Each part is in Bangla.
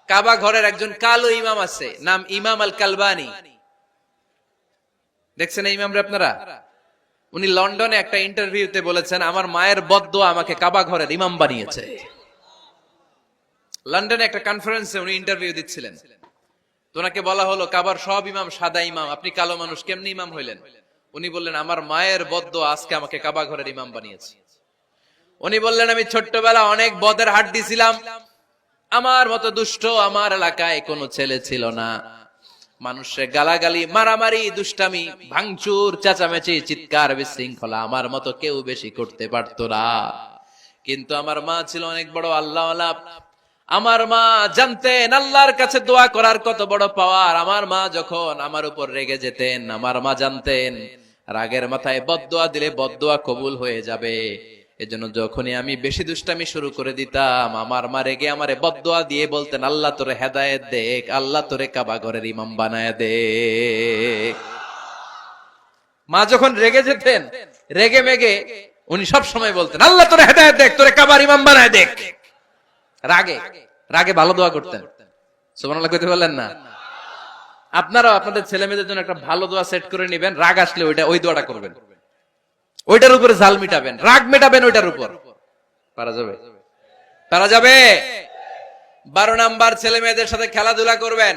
কাবা ঘরের একজন কালো ইমাম আছে, নাম ইমাম আল কালবানি। দেখছেন এই ইমামরা আপনারা? উনি লন্ডনে একটা ইন্টারভিউতে বলেছেন, আমার মায়ের বদদোয়া আমাকে কাবা ঘরের ইমাম বানিয়েছে। লন্ডনে একটা কনফারেন্সে উনি ইন্টারভিউ দিচ্ছিলেন। তো ওনাকে বলা হলো, কাবার সব ইমাম সাদা ইমাম, আপনি কালো মানুষ, কেমনি ইমাম হইলেন? উনি বললেন, আমার মায়ের বদদোয়া আজকে আমাকে কাবা ঘরের ইমাম বানিয়েছে। উনি বললেন, আমি ছোট্টবেলা অনেক বদের হাট দিছিলাম, আমার মতো দুষ্ট আমার এলাকায় কোনো ছেলে ছিল না। মানুষের গালাগালি, মারামারি, দুষ্টামি, ভাঙচুর, চেঁচামেচি, চিৎকার, বিশৃঙ্খলা আমার মতো কেউ বেশি করতে পারতো না। কিন্তু আমার মা ছিল অনেক বড় আল্লাহওয়ালা। আমার মা জানতেন আল্লাহর কাছে দোয়া করার কত বড় পাওয়ার। আমার মা যখন আমার উপর রেগে যেতেন, আমার মা জানতেন রাগের মাথায় বদদোয়া দিলে বদদোয়া কবুল হয়ে যাবে। এজন্য যখনই আমি বেশি দুষ্টামি শুরু করে দিতাম, আমার মা রেগে আমারে বদদোয়া দিয়ে বলতেন, আল্লাহ তোরে হেদায়েত দেখ, আল্লাহ তোরে কাবা ঘরের ইমাম বানায় দে। মা যখন রেগে যেতেন, রেগে মেগে উনি সব সময় বলতেন, আল্লাহ তোরে হেদায়েত দেখ, তোরে কাবার ইমাম বানায় দেখ। রাগে রাগে ভালো দোয়া করতেন। সুবহানাল্লাহ কইতে বললেন না? আপনারাও আপনাদের ছেলে মেয়েদের জন্য একটা ভালো দোয়া সেট করে নেবেন। রাগ আসলে ওই দোয়াটা করবেন, ওইটার উপরে ঝাল মিটাবেন, রাগ মেটাবেন ওইটার উপর। পারা যাবে? পারা যাবে? 12 নাম্বার, ছেলে মেয়েদের সাথে খেলাধুলা করবেন।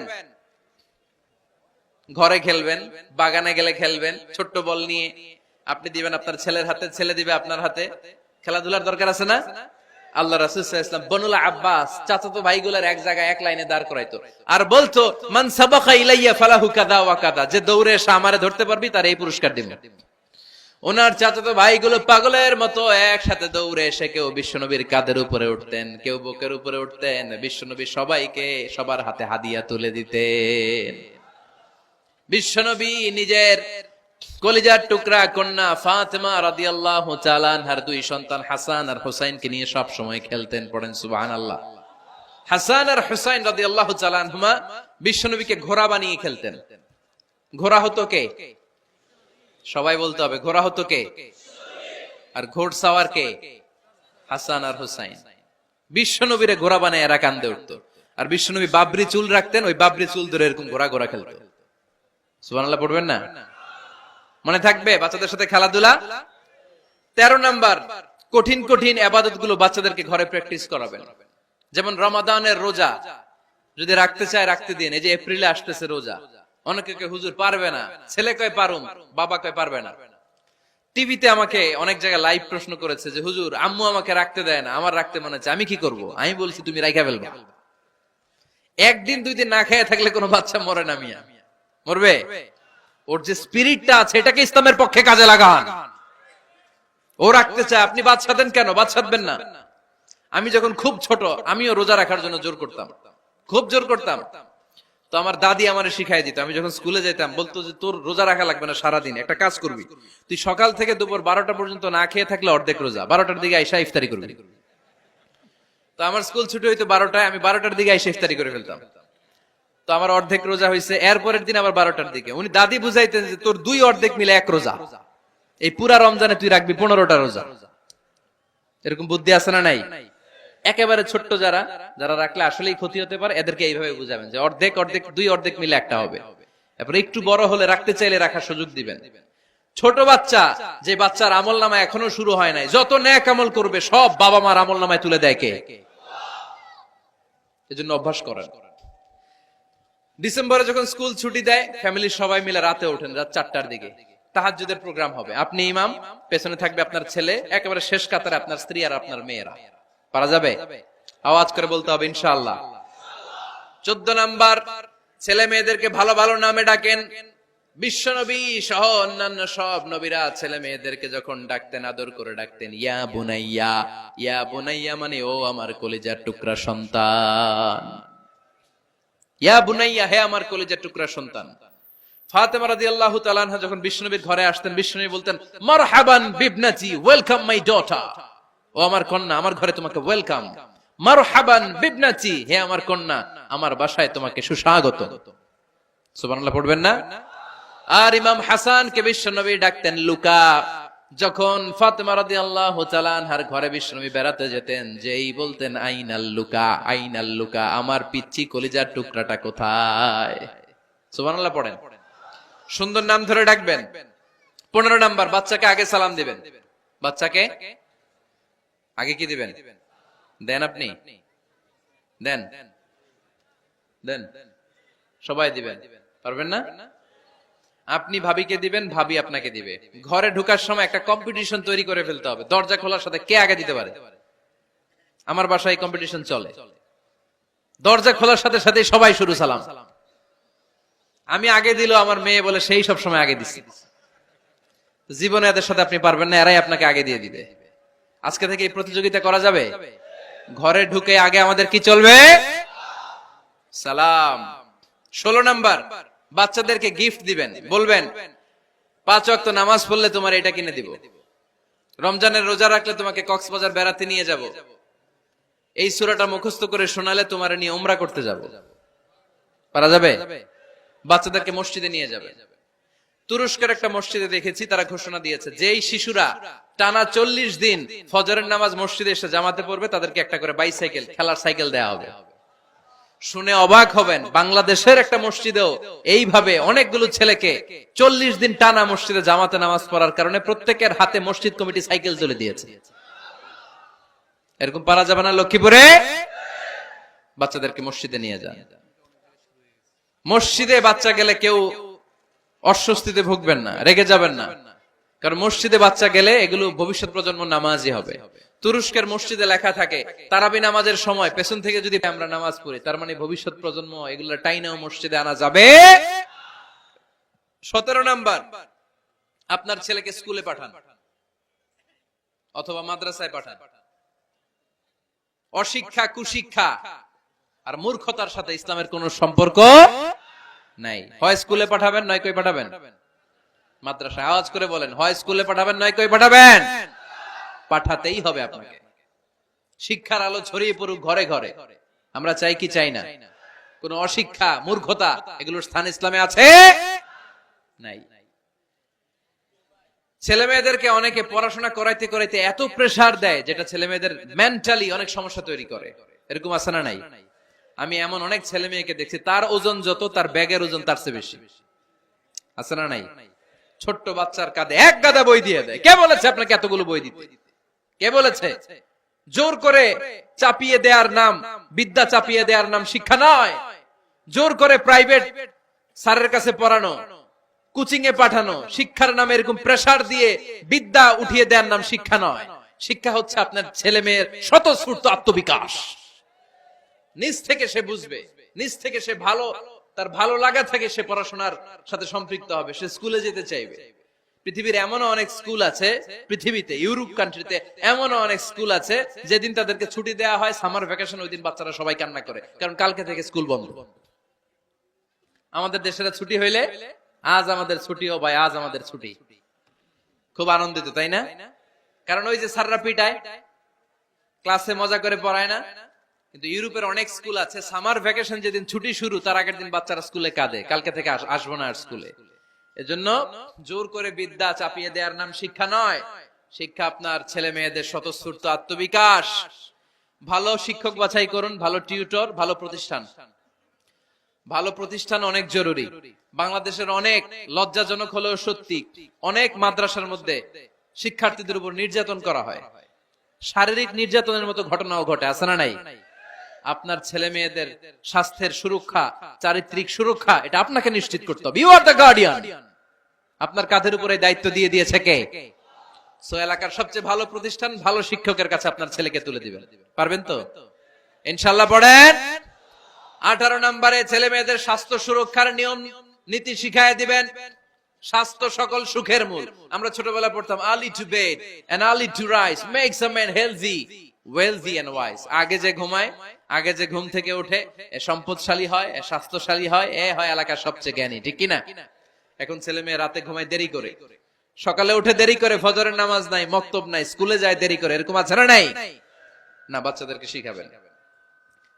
ঘরে খেলবেন, বাগানে গেলে খেলবেন, ছোট্ট বল নিয়ে আপনি দিবেন আপনার ছেলের হাতে, ছেলে দিবে আপনার হাতে। খেলাধুলার দরকার আছে না? আল্লাহ রাসূল সাল্লাল্লাহু আলাইহি ওয়াসাল্লাম বনুল আব্বাস চাচাতো ভাইগুলোর এক জায়গায় এক লাইনে দাঁড় করাইতো, আর বলতো, মান সাবাকা ইলাইয়া ফালাহু কাদা ওয়া কাদা, যে দৌড়ে এসে আমারে ধরতে পারবি তার এই পুরস্কার দিব। ওনার চাচাতো ভাইগুলো পাগলের মতো একসাথে দৌড়ে এসে কেউ বিশ্বনবীর কাঁধের উপরে উঠতেন, কেউ বুকের উপরে উঠতেন। বিশ্বনবী সবাইকে সবার হাতে হাদিয়া তুলে দিতেন। বিশ্বনবী নিজের কলিজার টুকরা কন্যা ফাতেমা রাদিয়াল্লাহু তাআলা আনহার 2 সন্তান হাসান আর হুসাইনকে নিয়ে সব সময় খেলতেন। পড়েন সুবহানাল্লাহ। হাসান আর হুসাইন রাদিয়াল্লাহু তাআলা আনহুমা বিশ্বনবীকে ঘোড়া বানিয়ে খেলতেন। ঘোড়া হতো কে? সবাই বলতে হবে, ঘোড়া হতো কে? আর ঘোড়সাওয়ার কে? হাসান আর হুসাইন। বিশ্বনবীরে ঘোড়া বানায় এরা কান্দে উঠতো। আর বিশ্বনবী বাবরি চুল রাখতেন, ওই বাবরি চুল ধরে এরকম ঘোড়া ঘোড়া খেলতো। সুবহানাল্লাহ পড়বেন না? মনে থাকবে বাচ্চাদের সাথে খেলাধুলা। 13 নাম্বার, কঠিন কঠিন ইবাদত গুলো বাচ্চাদেরকে ঘরে প্র্যাকটিস করাবেন। যেমন রমাদানের রোজা যদি রাখতে চায় রাখতে দিন। এই যে এপ্রিলে আসতেছে রোজা, অনেকে কয় হুজুর পারবে না, ছেলে কয় পারুম, বাবা কয় পারবে না। টিভিতে আমাকে অনেক জায়গায় লাইভ প্রশ্ন করেছে যে হুজুর আম্মু আমাকে রাখতে দেয় না, আমার রাখতে মনে হচ্ছে, আমি কি করব? আমি বলছি তুমি রাইখা ফেলবা। একদিন 2 দিন না খেয়ে থাকলে কোনো বাচ্চা মরে না মিয়া, মরবে? ওর যে স্পিরিটটা আছে এটাকে ইসলামের পক্ষে কাজে লাগান। ও রাখতে চায়, আপনি বাচ্চা দেন কেন? বাচ্চা দেবেন না। আমি যখন খুব ছোট, আমিও রোজা রাখার জন্য জোর করতাম, খুব জোর করতাম। তো আমার দাদি আমারে শিখাই দিত। আমি যখন স্কুলে যেতাম বলতো যে তোর রোজা রাখা লাগবে না, সারাদিন একটা কাজ করবি, তুই সকাল থেকে দুপুর 12টা পর্যন্ত না খেয়ে থাকলে অর্ধেক রোজা, 12টার দিকে আইসা ইফতারি করবি। তো আমার স্কুল ছুটি হইতো 12টায়, আমি 12টার দিকে আইসা ইফতারি করে ফেলতাম। তো আমার অর্ধেক রোজা হয়েছে। এরপরের দিন আবার 12টার দিকে উনি দাদি বুঝাইতেন যে তোর 2 অর্ধেক মিলে 1 রোজা, এই পুরা রমজানে তুই রাখবি 15টা রোজা। এরকম বুদ্ধি আছে না নাই? একেবারে ছোট্ট যারা যারা রাখলে আসলেই ক্ষতি হতে পারে, এদেরকে এইভাবে বুঝাবেন যে অর্ধেক অর্ধেক 2 অর্ধেক মিলে একটা হবে। তারপর একটু বড় হলে রাখতে চাইলে রাখার সুযোগ দিবেন। ছোট বাচ্চা, যে বাচ্চার আমল নামা এখনো শুরু হয় নাই, যত নেক আমল করবে সব বাবা মার আমল নামায় তুলে দেয় কে? এজন্য অভ্যাস করেন। ডিসেম্বরে যখন স্কুল ছুটি দেয়, ফ্যামিলির সবাই মিলে রাতে ওঠেন, রাত 4টার দিকে তাহাজ্জুদের প্রোগ্রাম হবে। আপনি ইমাম, পেছনে থাকবে আপনার ছেলে, একেবারে শেষ কাতারে আপনার স্ত্রী আর আপনার মেয়েরা। পারা যাবে? আওয়াজ করে বলতে হবে ইনশাআল্লাহ। 14 নাম্বার, ছেলে মেয়েদেরকে ভালো ভালো নামে ডাকেন। বিশ্বনবী সহ অন্যান্য সব নবীরা ছেলে মেয়েদেরকে যখন ডাকতেন আদর করে ডাকতেন ইয়া বুনাইয়া। ইয়া বুনাইয়া মানে ও আমার কলিজার টুকরা সন্তান। ইয়া বুনাইয়া, হে আমার কলিজার টুকরা সন্তান। ফাতেমা রাদিয়াল্লাহু তাআলা আনহা যখন বিশ্বনবীর ঘরে আসতেন, বিশ্বনবী বলতেন মারহাবান বিবনাতি, ওয়েলকাম মাই ডটার। ও আমার কন্যা, আমার ঘরে তোমাকে ওয়েলকাম। মারহাবান বিবনাতি, হে আমার কন্যা, আমার বাসায় তোমাকে সুস্বাগত। সুবহানাল্লাহ পড়বেন না? আর ইমাম হাসানকে বিশ্বনবী ডাকতেন লুকা। যখন ফাতেমা রাদিয়াল্লাহু তাআলা আনহার ঘরে বিশ্বনবী বেড়াতে যেতেন, যেই বলতেন আইনাল লুকা, আইনাল লুকা, আমার পিচ্চি কলিজার টুকরাটা কোথায়? সুবহানাল্লাহ পড়েন। সুন্দর নাম ধরে ডাকবেন। 15 নাম্বার, বাচ্চাকে আগে সালাম দিবেন। বাচ্চাকে আগে কি দিবেন? দেন আপনি? দেন দেন সবাই দিবেন, পারবেন না? আপনি ভাবিকে দিবেন, ভাবি আপনাকে দিবে। ঘরে ঢোকার সময় একটা কম্পিটিশন তৈরি করে ফেলতে হবে, দরজা খোলার সাথে কে আগে দিতে পারে। আমার বাসায় কম্পিটিশন চলে, দরজা খোলার সাথে সাথে সবাই শুরু সালাম। আমি আগে দিল আমার মেয়ে বলে সেই সব সময় আগে দিছি। জীবনে এদের সাথে আপনি পারবেন না, এরাই আপনাকে আগে দিয়ে দিবে। আজকে থেকে এই প্রতিযোগিতা করা যাবে। ঘরে ঢুকে আগে আমাদের কি চলবে? সালাম। 16 নাম্বার, বাচ্চাদেরকে গিফট দিবেন। বলবেন 5 ওয়াক্ত নামাজ পড়লে তোমার এটা কিনে দিব, রমজানের রোজা রাখলে তোমাকে কক্সবাজার বেড়াতে নিয়ে যাব, এই সূরাটা মুখস্থ করে শোনালে তোমার নিয়ে উমরা করতে যাব। পারা যাবে? বাচ্চাদেরকে মসজিদে নিয়ে যাবে। তুরস্কের একটা মসজিদে দেখেছি, তারা ঘোষণা দিয়েছে যেই শিশুরা টানা 40 দিন ফজরের নামাজ মসজিদে এসে জামাতে পড়বে, তাদেরকে একটা করে বাইসাইকেল, খেলার সাইকেল দেয়া হবে। শুনে অবাক হবেন, বাংলাদেশের একটা মসজিদেও এইভাবে অনেকগুলো ছেলেকে 40 দিন টানা মসজিদে জামাতে নামাজ পড়ার কারণে প্রত্যেকের হাতে মসজিদ কমিটি সাইকেল তুলে দিয়েছে। এরকম পারা যাবে না? লক্ষ্মীপুরে বাচ্চাদেরকে মসজিদে নিয়ে যান। মসজিদে বাচ্চা গেলে কেউ অস্বস্তিতে ভুগবেন না, রেগে যাবেন না, কারণ মসজিদে বাচ্চা গেলে এগুলো ভবিষ্যৎ প্রজন্ম নামাজি হবে। তুরস্কের মসজিদে লেখা থাকে তারাবি নামাজের সময় পেছন থেকে যদি আমরা নামাজ পড়ি, তার মানে ভবিষ্যৎ প্রজন্ম এগুলো টাইনাও মসজিদে আনা যাবে। 17 নাম্বার, আপনার ছেলেকে স্কুলে পাঠান অথবা মাদ্রাসায় পাঠান। অশিক্ষা, কুশিক্ষা আর মূর্খতার সাথে ইসলামের কোন সম্পর্ক নাই। হয় স্কুলে পাঠাবেন, নয় কই পাঠাবেন? মাদ্রাসায়। আওয়াজ করে বলেন, হয় স্কুলে পাঠাবেন, নয় কই পাঠাবেন? পাঠাতেই হবে আপনাকে। শিক্ষার আলো ছড়িয়ে পড়ুক ঘরে ঘরে, আমরা চাই কি চাই না? কোন অশিক্ষা, মূর্খতা এগুলোর স্থান ইসলামে আছে? নাই। ছেলে মেয়েদেরকে অনেকে পড়াশোনা করাইতে করাইতে এত প্রেসার দেয়, যেটা ছেলে মেয়েদের মেন্টালি অনেক সমস্যা তৈরি করে। এরকম আছে না নাই? আমি এমন অনেক ছেলে মেয়েকে দেখছি, তার ওজন যত, তার ব্যাগের ওজন তার চেয়ে বেশি। আছে না নাই? ছোট্ট বাচ্চার কাঁধে এক গাদা বই দিয়ে দেয়। কে বলেছে আপনাকে এতগুলো বই দিতে? কে বলেছে? জোর করে চাপিয়ে দেওয়ার নাম বিদ্যা, চাপিয়ে দেওয়ার নাম শিক্ষা নয়। জোর করে প্রাইভেট স্যারের কাছে পড়ানো, কোচিং এ পাঠানো, শিক্ষার নামে এরকম প্রেসার দিয়ে বিদ্যা উঠিয়ে দেওয়ার নাম শিক্ষা নয়। শিক্ষা হচ্ছে আপনার ছেলে মেয়ের স্বতঃস্ফূর্ত আত্মবিকাশ। নিজ থেকে সে বুঝবে, নিজ থেকে সে তার ভালো লাগা থেকে সে পড়াশোনার সাথে সম্পৃক্ত হবে, সে স্কুলে যেতে চাইবে। পৃথিবীর এমনও অনেক স্কুল আছে, পৃথিবীতে ইউরোপ কান্ট্রিতে এমনও অনেক স্কুল আছে, যেদিন তাদেরকে ছুটি দেওয়া হয় সামার ভ্যাকেশন, ওই দিন বাচ্চারা সবাই কান্না করে, কারণ কালকে থেকে স্কুল বন্ধ। আমাদের দেশের ছুটি হইলে আজ আমাদের ছুটি, ও ভাই আজ আমাদের ছুটি, খুব আনন্দিত, তাই না? কারণ ওই যে স্যাররা পিটায়, ক্লাসে মজা করে পড়ায় না। কিন্তু ইউরোপের অনেক স্কুল আছে, সামার ভ্যাকেশন যেদিন ছুটি শুরু, তার আগের দিন বাচ্চারা স্কুলে কাঁদে, কালকে থেকে আসবো না আর স্কুলে। এজন্য জোর করে বিদ্যা চাপিয়ে দেওয়ার নাম শিক্ষা নয়। শিক্ষা আপনার ছেলে মেয়েদের স্বতঃস্ফূর্ত আত্মবিকাশ। ভালো শিক্ষক বাছাই করুন, ভালো টিউটর, ভালো প্রতিষ্ঠান। ভালো প্রতিষ্ঠান অনেক জরুরি। বাংলাদেশের অনেক লজ্জাজনক হলেও সত্যি, অনেক মাদ্রাসার মধ্যে শিক্ষার্থীদের উপর নির্যাতন করা হয়, শারীরিক নির্যাতনের মতো ঘটনাও ঘটে। আছে না নাই? আপনার ছেলে মেয়েদের স্বাস্থ্যের সুরক্ষা, চারিত্রিক সুরক্ষা, এটা আপনাকে নিশ্চিত করতে হবে। You are the guardian. আপনার কাঁধের উপরে দায়িত্ব দিয়ে দিয়েছে কে? সো এলাকার সবচেয়ে ভালো প্রতিষ্ঠান, ভালো শিক্ষকের কাছে আপনার ছেলেকে তুলে দিবেন। পারবেন তো? ইনশাআল্লাহ। পড়েন। 18 নম্বরে ছেলে মেয়েদের স্বাস্থ্য সুরক্ষার নিয়ম নীতি শিখায় দিবেন। স্বাস্থ্য সকল সুখের মূল। আমরা ছোটবেলায় পড়তাম early to bed and early to rise makes a man healthy, wealthy and wise. আগে যে ঘুমায়, আগে যে ঘুম থেকে ওঠে, এ সম্পদশালী হয়, এ স্বাস্থ্যশালী হয়, এ হয় এলাকার সবচেয়ে জ্ঞানী। ঠিক কি না? এখন ছেলে মেয়ে রাতে ঘুমায় দেরি করে, সকালে উঠে দেরি করে, ফজরের নামাজ নাই, মক্তব নাই, স্কুলে যায় দেরি করে। এরকম আছে না নাই? না, বাচ্চাদেরকে শিখাবেন।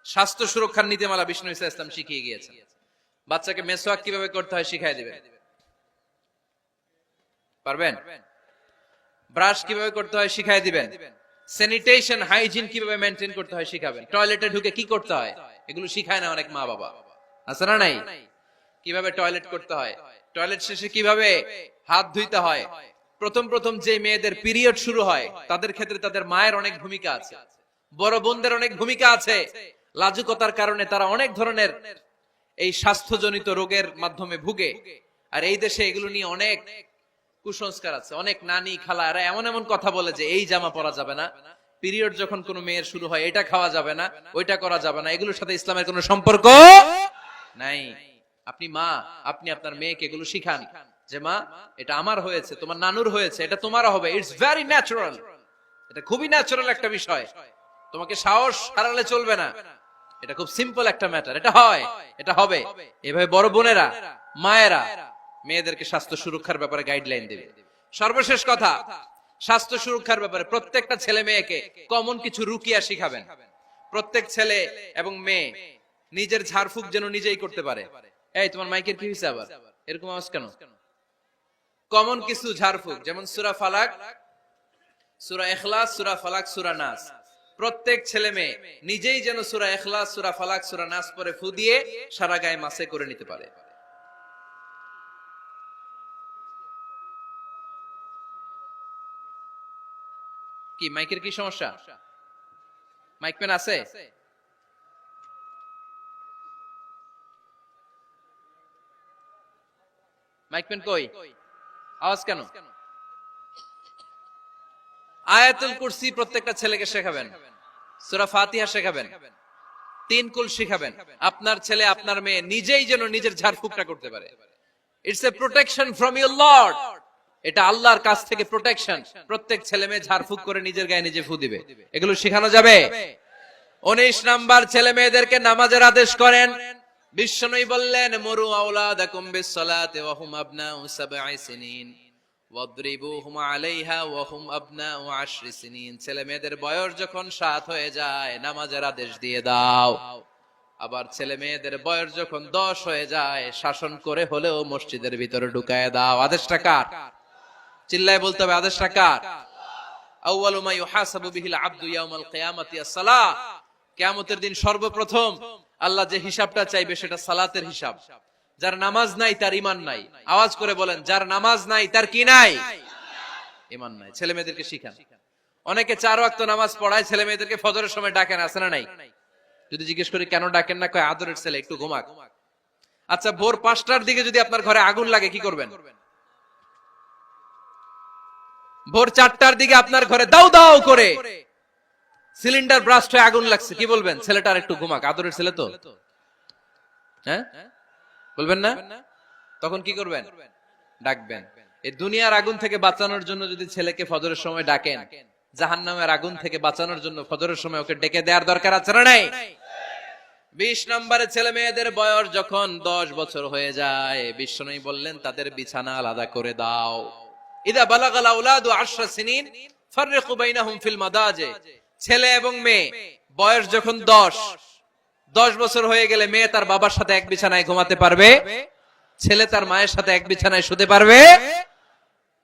স্বাস্থ্য সুরক্ষার নীতিমালা বিষ্ণু ইসা ইসলাম শিখিয়ে গিয়েছেন। বাচ্চাকে মেসওয়াক কিভাবে করতে হয় শিখাই দিবেন। পারবেন? ব্রাশ কিভাবে করতে হয় শিখাই দিবেন, স্যানিটেশন হাইজিন কিভাবে মেনটেন করতে হয় শিখাবেন, টয়লেটে ঢুকে কি করতে হয় এগুলো শিখায় না অনেক মা বাবা, আছে না নাই? কিভাবে টয়লেট করতে হয়, টয়লেট শেষে কিভাবে হাত ধুইতে হয়। প্রথম প্রথম যে মেয়েদের পিরিয়ড শুরু হয় তাদের ক্ষেত্রে তাদের মায়ের অনেক ভূমিকা আছে, বড় বোনদের অনেক ভূমিকা আছে। লাজুকতার কারণে তারা অনেক ধরনের এই স্বাস্থ্যজনিত রোগের মাধ্যমে ভুগে। আর এই দেশে এগুলো নিয়ে অনেক কুসংস্কার আছে, অনেক নানি খালা এরা এমন এমন কথা বলে যে এই জামা পরা যাবে না, পিরিয়ড যখন কোনো মেয়ের শুরু হয় এটা খাওয়া যাবে না, ওইটা করা যাবে না, এগুলোর সাথে ইসলামের কোনো সম্পর্ক নাই। আপনি মা, আপনি আপনার মেয়েকে এগুলো শিখান যে মা এটা আমার হয়েছে, তোমার নানুর হয়েছে, এটা তোমারও হবে, ইটস ভেরি ন্যাচারাল, এটা খুবই ন্যাচারাল একটা বিষয়, তোমাকে সাহস হারালে চলবে না, এটা খুব সিম্পল একটা ম্যাটার, এটা হয়, এটা হবে। এভাবে বড় বোনেরা মায়েরা মেয়েদেরকে স্বাস্থ্য সুরক্ষার ব্যাপারে গাইডলাইন দেবে। সর্বশেষ কথা, স্বাস্থ্য সুরক্ষার ব্যাপারে প্রত্যেকটা ছেলে মেয়েকে কমন কিছু রুকিয়া শিখাবেন। প্রত্যেক ছেলে এবং মেয়ে নিজের ঝাড়ফুঁক যেন নিজেই করতে পারে। এই তোমার মাইকের কি হয়েছে আবার এরকম আওয়াজ কেন? কমন কিছু ঝাড়ফুঁক, যেমন সূরা ফালাক, সূরা ইখলাস, সূরা ফালাক, সূরা নাস, প্রত্যেক ছেলে মেয়ে নিজেই যেন সূরা ইখলাস, সূরা ফালাক, সূরা নাস পরে ফু দিয়ে সারা গায়ে মাসে করে নিতে পারে। কি মাইকের কি সমস্যা? মাইক পেন আছে? মাইক পেন কই? আওয়াজ কেন? আয়াতুল কুরসি প্রত্যেকটা ছেলেকে শেখাবেন, সূরা ফাতিহা শেখাবেন, তিন কুল শেখাবেন। আপনার ছেলে আপনার মেয়ে নিজেই যেন নিজের ঝাড়ফুঁকটা করতে পারে। It's a protection from your Lord, এটা আল্লাহর কাছ থেকে প্রোটেকশন। প্রত্যেক ছেলে মেয়ে ঝাড়ফুঁক করে নিজের গায়ে নিজে ফু দিবে, এগুলো শেখানো যাবে। 19 নাম্বার, ছেলে মেয়েদেরকে নামাজের আদেশ করেন। বিশ্বনবী বললেন মুরু আওলাদাকুম বিসসালাতি ওয়া হুম আবনাউ সাবঈ সিনিন ওয়াদরিবুহুম আলাইহা ওয়া হুম আবনাউ 10 সিনিন। ছেলে মেয়েদের বয়স যখন 7 হয়ে যায় নামাজের আদেশ দিয়ে দাও। আবার ছেলে মেয়েদের বয়স যখন 10 হয়ে যায় শাসন করে হলেও মসজিদের ভিতরে ঢুকায় দাও। আদেশটা কার? চিল্লায় বলতে হবে আদেশটা কার? আউয়ালু মা ইউহাসাবু বিহিল আবদু ইয়াউমাল কিয়ামাতি আস-সালাহ। কিয়ামতের দিন সর্বপ্রথম আল্লাহ যে হিসাবটা চাইবে সেটা সালাতের হিসাব। যার নামাজ নাই তার ঈমান নাই। আওয়াজ করে বলেন, যার নামাজ নাই তার কি নাই? ঈমান নাই। ছেলে মেয়েদেরকে শিখান। অনেকে 4 ওয়াক্ত নামাজ পড়ায়, ছেলে মেয়েদেরকে ফজরের সময় ডাকেন, আছে না নাই? যদি জিজ্ঞেস করি কেন ডাকেন না, কয় আদরের ছেলে একটু ঘুমাক। আচ্ছা, ভোর 5টার দিকে যদি আপনার ঘরে আগুন লাগে কি করবেন? ভোর 4টার দিকে আপনার ঘরে দাউ দাউ করে সিলিন্ডার ব্রাস্ট হয়ে আগুন লাগছে, কি বলবেন? ছেলেটার একটু ঘুমাক, আদরের ছেলে তো, হ্যাঁ বলবেন না? তখন কি করবেন? ডাকবেন। এই দুনিয়ার আগুন থেকে বাঁচানোর জন্য যদি ছেলেকে ফজরের সময় ডাকেন, জাহান্নামের আগুন থেকে বাঁচানোর জন্য ফজরের সময় ওকে ডেকে দেওয়ার দরকার আছে না নাই? 20 নম্বরে, ছেলে মেয়েদের বয়স যখন 10 বছর হয়ে যায় বিশ্বনবী বললেন তাদের বিছানা আলাদা করে দাও। ইদা বালাগাল আওলাদু 10 সিনিন ফাররিকু বাইনাহুম ফিল মাদাজি। ছেলে এবং মেয়ে বয়স যখন 10 বছর হয়ে গেলে মেয়ে তার বাবার সাথে এক বিছানায় ঘুমাতে পারবে, ছেলে তার মায়ের সাথে এক বিছানায় শুতে পারবে।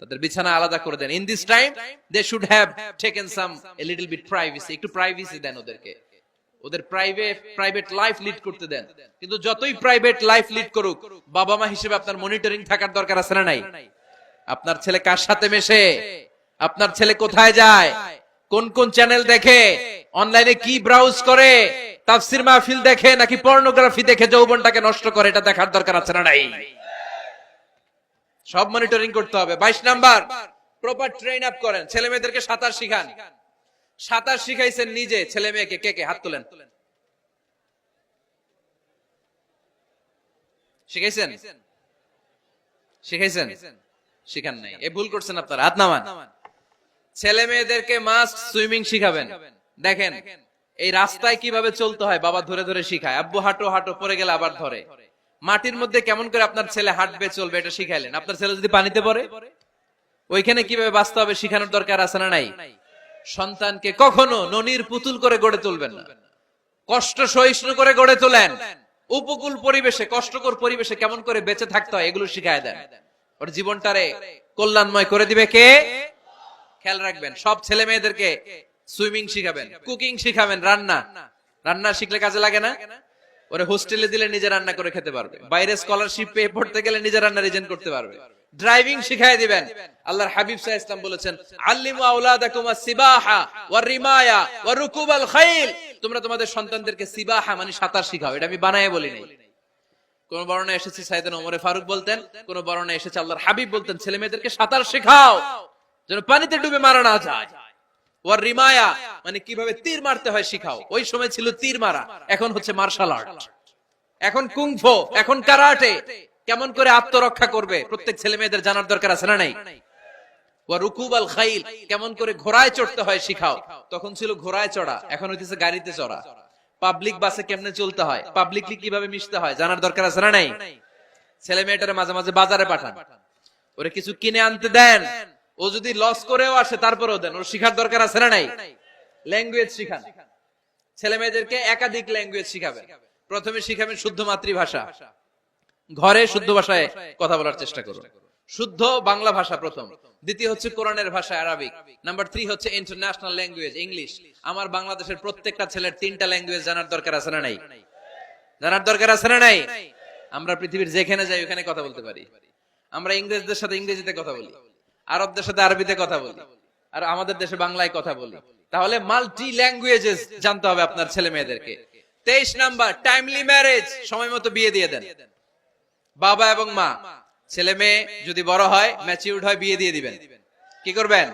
তাদের বিছানা আলাদা করে দেন। In this time they should have taken some a little bit privacy. একটু প্রাইভেসি দেন ওদেরকে, ওদের প্রাইভেট লাইফ লিড করতে দেন। কিন্তু যতই প্রাইভেট লাইফ লিড করুক, বাবা মা হিসেবে আপনার মনিটরিং থাকার দরকার আছে না নাই? আপনার ছেলে কার সাথে মেশে, আপনার ছেলে কোথায় যায়, কোন কোন চ্যানেল দেখে, অনলাইনে কি ব্রাউজ করে, তাফসির মাহফিল দেখে নাকি পর্নোগ্রাফি দেখে যৌবনটাকে নষ্ট করে, এটা দেখার দরকার আছে না নাই? সব মনিটরিং করতে হবে। 22 নাম্বার, প্রপার ট্রেন আপ করেন। ছেলে মেয়েদেরকে সাঁতার শিখান। সাঁতার শিখাইছেন নিজে ছেলে মেয়েকে? কে কে হাত তোলেন? শিখাইছেন? শিখাইছেন? শিখান নাই, এ ভুল করছেন আপনারা, হাত নামান। ছেলে মেয়েদেরকে মাস্ট সুইমিং শিখাবেন। দেখেন এই রাস্তায় কিভাবে চলতে হয় বাবা ধরে ধরে শিখায়। আব্বু হাঁটো হাঁটো, পড়ে গেলে আবার ধরে। মাটির মধ্যে কেমন করে আপনার ছেলে হাঁটবে চলবে এটা শিখাইলেন। আপনার ছেলে যদি পানিতে পড়ে ওইখানে কিভাবে বাঁচতে হবে শিখানোর দরকার আছে না নাই? সন্তানকে কখনো ননির পুতুল করে গড়ে তুলবেন না, কষ্ট সহিষ্ণু করে গড়ে তোলেন। উপকূল পরিবেশে, কষ্টকর পরিবেশে কেমন করে বেঁচে থাকতে হয় এগুলো শিখায় দেন। ওর জীবনটারে কল্যাণময় করে দিবে কে? খেয়াল রাখবেন, সব ছেলে মেয়েদেরকে সুইমিং শিখাবেন, কুকিং শিখাবেন, রান্না শিখলে কাজে লাগে না? ওরে হোস্টেলে দিলে নিজে রান্না করে খেতে পারবে, বাইরে স্কলারশিপ পেয়ে পড়তে গেলে নিজে রান্না রিজেন করতে পারবে। ড্রাইভিং শিখাই দিবেন। আল্লাহর হাবিব সাল্লাল্লাহু আলাইহি ওয়াসাল্লাম বলেছেন, আল্লিমু আওলাদাকুম আস-সিবাহা ওয়ার রিমায়া ওয়া রুকুবাল খাইল। তোমরা তোমাদের সন্তানদেরকে সিবাহা মানে সাঁতার শিখাও। এটা আমি বানায়ে বলি নাই। কোন বর্ণনায় এসেছে সাইয়েদনা ওমর ফারুক বলতেন, কোন বর্ণনায় এসেছে আল্লাহর হাবিব বলতেন, ছেলে মেয়েদেরকে সাঁতার শেখাও যেন পানিতে ডুবে মারা না যায়। ওয়ার রিমায়া মানে কিভাবে তীর মারতে হয় শিখাও। ওই সময় ছিল তীর মারা, এখন হচ্ছে মার্শাল আর্ট, এখন কুংফু, এখন কারাটে। কেমন করে আত্মরক্ষা করবে প্রত্যেক ছেলে মেয়েদের জানার দরকার আছে না নাই? ওয়া রুকুবাল খাইল, কেমন করে ঘোড়ায় চড়তে হয় শিখাও। তখন ছিল ঘোড়ায় চড়া, এখন হইতেছে গাড়িতে চড়া। পাবলিক বাসে কেমনে চলতে হয়, পাবলিকলি কিভাবে মিশতে হয় জানার দরকার আছে না নাই? ছেলে মেয়েটারে মাঝে মাঝে বাজারে পাঠান, ওরে কিছু কিনে আনতে দেন। ও যদি লস করেও আসে তারপরেও দেন, ওর শিখার দরকার আছে না নাই? ল্যাঙ্গুয়েজ শিখান, ছেলে মেয়েদেরকে একাধিক ল্যাঙ্গুয়েজ শিখাবেন। প্রথমে শিখাবেন শুদ্ধ মাতৃভাষা, ঘরে শুদ্ধ ভাষায় কথা বলার চেষ্টা করুন। শুদ্ধ বাংলা ভাষা প্রথম, দ্বিতীয় হচ্ছে কোরআনের ভাষা আরবিক, নাম্বার 3 হচ্ছে ইন্টারন্যাশনাল ল্যাঙ্গুয়েজ ইংলিশ। আমার বাংলাদেশের প্রত্যেকটা ছেলের 3টা ল্যাঙ্গুয়েজ জানার দরকার আছে না নাই? জানার দরকার আছে না নাই? আমরা পৃথিবীর যেখানে যাই ওখানে কথা বলতে পারি। আমরা ইংরেজদের সাথে ইংরেজিতে কথা বলি, আরবদের সাথে আরবিতে কথা বলি, আর আমাদের দেশে বাংলায় কথা বলি। তাহলে মাল্টি ল্যাঙ্গুয়েজেস জানতে হবে আপনার ছেলে মেয়েদেরকে। 23 নাম্বার, টাইমলি ম্যারেজ, সময় মতো বিয়ে দিয়ে দেন। বাবা এবং মা, ছেলে মেয়ে যদি বড় হয়, ম্যাচিউরড হয়, বিয়ে দিয়ে দিবেন। কি করবেন?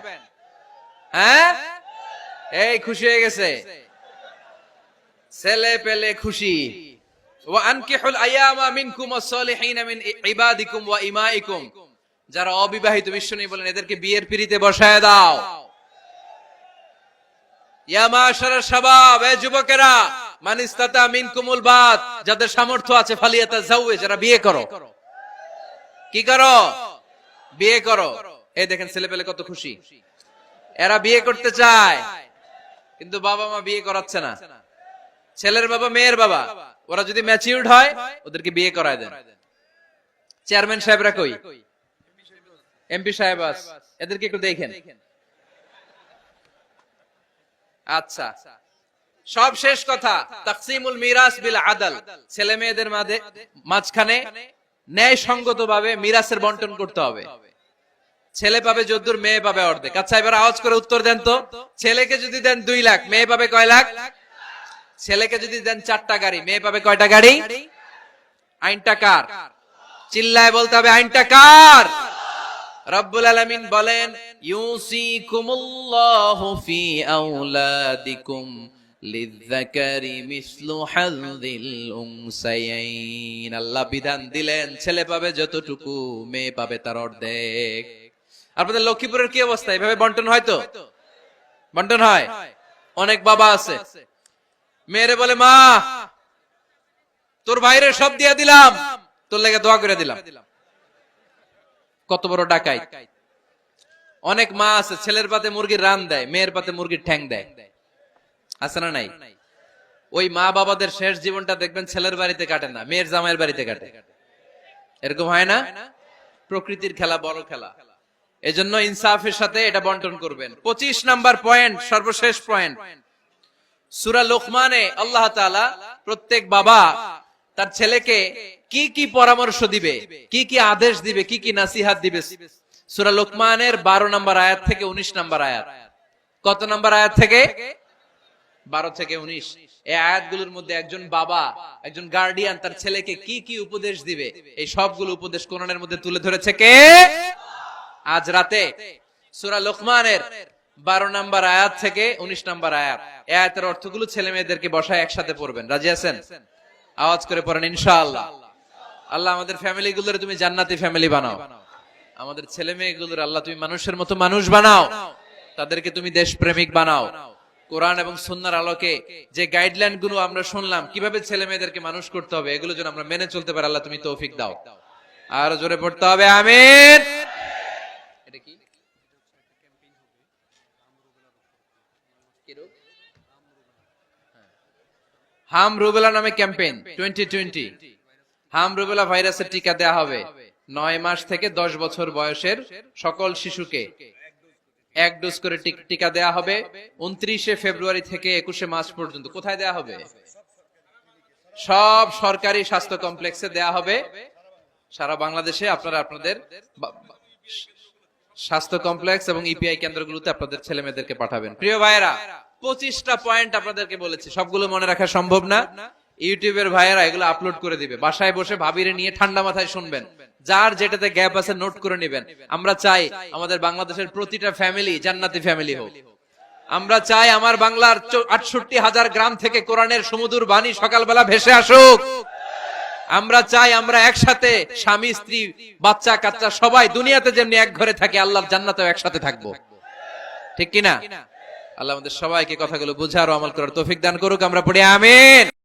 হ্যাঁ, এই খুশি হয়ে গেছে, ছেলে পেলে খুশি। ওয়া আনকিহুল আয়ামা মিনকুম ওয়াস-সালিহিনা মিন ইবাদিকুম ওয়া ইমাইকুম, যারা অবিবাহিত বিশ্বনবী বলেন এদেরকে বিয়ের পিঁড়িতে বসায় দাও। ইয়া মাশারাশ শাবাব, এ যুবকেরা, মান ইসতাতা মিনকুমুল বাত, যাদের সামর্থ্য আছে ফালিয়াতাজাওয়াজ, যারা বিয়ে করো। কি করো? বিয়ে করো। এই দেখেন ছেলে পেলে কত খুশি, এরা বিয়ে করতে চায় কিন্তু বাবা মা বিয়ে করাচ্ছে না। ছেলের বাবা মেয়ের বাবা, ওরা যদি ম্যাচিউরড হয় ওদেরকে বিয়ে করায় দেন। চেয়ারম্যান সাহেবরা কই? এমপি সাহেব আস, এদেরকে একটু দেখেন। আচ্ছা, সব শেষ কথা, তাকসিমুল মিরাস বিল আদল, ছেলে মেয়েদের মাঝখানে ন্যায় সঙ্গত ভাবে মিরাসের বন্টন করতে হবে। ছেলে পাবে যদ্দুর, মেয়ে পাবে অর্ধেক। আচ্ছা এবার আওয়াজ করে উত্তর দেন তো, ছেলেকে যদি দেন 2 লাখ, মেয়ে পাবে কয় লাখ? ছেলেকে যদি দেন 4টা গাড়ি, মেয়ে পাবে কয়টা গাড়ি? আইনটা কার? চিল্লায় বলতে হবে, আইনটা কার? রব্বুল আলামিন বলেন, ইউসিকুমুল্লাহু ফি আওলাদিকুম লিযযাকারি মিসলু হাযযিল উনসায়াইন। আল্লাহ বিধান দিলেন, ছেলে পাবে যতটুকু, মেয়ে পাবে তার অর্ধেক। আপনাদের লক্ষ্মীপুরের কি অবস্থা? এভাবে বন্টন হয় তো? বন্টন হয়? অনেক বাবা আছে, মেয়েরে বলে, মা তোর ভাইরে সব দিয়া দিলাম, তোর লেগে দোয়া করে দিলাম। কত বড় ডাকাই! অনেক মা আছে ছেলের পাতে মুরগির রান দেয়, মেয়ের পাতে মুরগির ঠ্যাং দেয়। আছে না নাই? ওই মা বাবাদের শেষ জীবনটা দেখবেন ছেলের বাড়িতে কাটে না, মেয়ের জামাইয়ের বাড়িতে কাটে। এরকম হয় না? প্রকৃতির খেলা বড় খেলা, এজন্য ইনসাফের সাথে এটা বন্টন করবেন। 25 নাম্বার পয়েন্ট, সর্বশেষ পয়েন্ট, সূরা লোকমানে আল্লাহ তাআলা প্রত্যেক বাবা তার ছেলেকে কি কি পরামর্শ দিবে, কি কি আদেশ দিবে, কি কি নাসিহাত দিবে, সূরা লোকমানের 12 নম্বর আয়াত থেকে 19 নম্বর আয়াত। কত নম্বর আয়াত থেকে? 12 থেকে 19। এই আয়াতগুলোর মধ্যে একজন বাবা, একজন গার্ডিয়ান তার ছেলেকে কি কি উপদেশ দিবে, এই সবগুলো উপদেশ কোরআনের মধ্যে তুলে ধরেছে কে? আজ রাতে সূরা লোকমানের 12 নম্বর আয়াত থেকে 19 নম্বর আয়াত, এই আয়াতের অর্থগুলো ছেলে মেয়েদেরকে বসায় একসাথে পড়বেন। রাজি আছেন? আওয়াজ করে পড়েন ইনশাআল্লাহ। আল্লাহ আমাদের ফ্যামিলি গুলোর তুমি জান্নাতি ফ্যামিলি বানাও, আমাদের ছেলে মেয়েগুলোর আল্লাহ তুমি মানুষের মতো মানুষ বানাও, তাদেরকে তুমি দেশপ্রেমিক বানাও। কোরআন এবং সুন্নাহর আলোকে যে গাইডলাইন গুলো আমরা শুনলাম কিভাবে ছেলে মেয়েদেরকে মানুষ করতে হবে, এগুলো যেন আমরা মেনে চলতে পারি, আল্লাহ তুমি তৌফিক দাও। আর জোরে পড়তে হবে আমিন। এটা কি? হাম রুবেলা নামে ক্যাম্পেইন 2020। হাম রুবেলা ভাইরাসের টিকা দেয়া হবে 9 মাস থেকে 10 বছর বয়সের সকল শিশুকে এক ডোজ করে টিকা দেয়া হবে 29শে ফেব্রুয়ারি থেকে 21শে মার্চ পর্যন্ত। কোথায় দেয়া হবে? সব সরকারি স্বাস্থ্য কমপ্লেক্সে দেয়া হবে। সারা বাংলাদেশে আপনারা আপনাদের স্বাস্থ্য কমপ্লেক্স এবং ইপিআই কেন্দ্রগুলোতে আপনাদের ছেলে মেয়েদেরকে পাঠাবেন। প্রিয় ভাইয়েরা, 25টা পয়েন্ট আপনাদেরকে বলেছি, সবগুলো মনে রাখা সম্ভব না। ইউটিউবের ভাইয়েরা এগুলো আপলোড করে দিবে, বাসায় বসে ভাবিরে নিয়ে ঠান্ডা মাথায় শুনবেন, যার যেটাতে গ্যাপ আছে নোট করে নেবেন। আমরা চাই আমাদের বাংলাদেশের প্রতিটা ফ্যামিলি জান্নাতি ফ্যামিলি হোক। আমরা চাই আমার বাংলার 68,000 গ্রাম থেকে কোরআনের সুমধুর বাণী সকালবেলা ভেসে আসুক। আমরা চাই আমরা একসাথে স্বামী স্ত্রী বাচ্চা কাচ্চা সবাই দুনিয়াতে যেমনি এক ঘরে থাকি, আল্লাহর জান্নাতেও একসাথে থাকবো, ঠিক কিনা? আল্লাহ আমাদের সবাইকে কথাগুলো বুঝার ও আমল করার তৌফিক দান করুক। আমরা পড়ি আমিন।